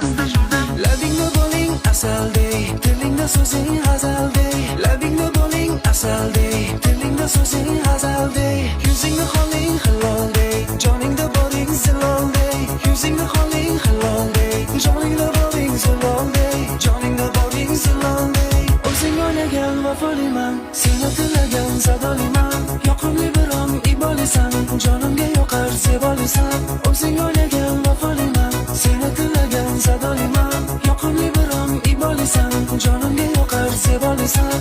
Labingda bo'ling asalday, tilingda so'zing g'azalday. Labingda bo'ling asalday, tilingda so'zing g'azalday. Yuzingda holing halolday, joningda boring zilolday. Yuzingda holing halolday, joningda boring zilolday. Joningda boring zilolday. O'zing o'ylagan vafoliman, seni tilagan sadoliman. Yoqimli biron ibolisan, jonimga yoqar zebolisan. O'zing o'ylagan vafoliman, seni tilagan sadoliman. Yoqimli biron ibolisan, jonimga yoqar zebolisan.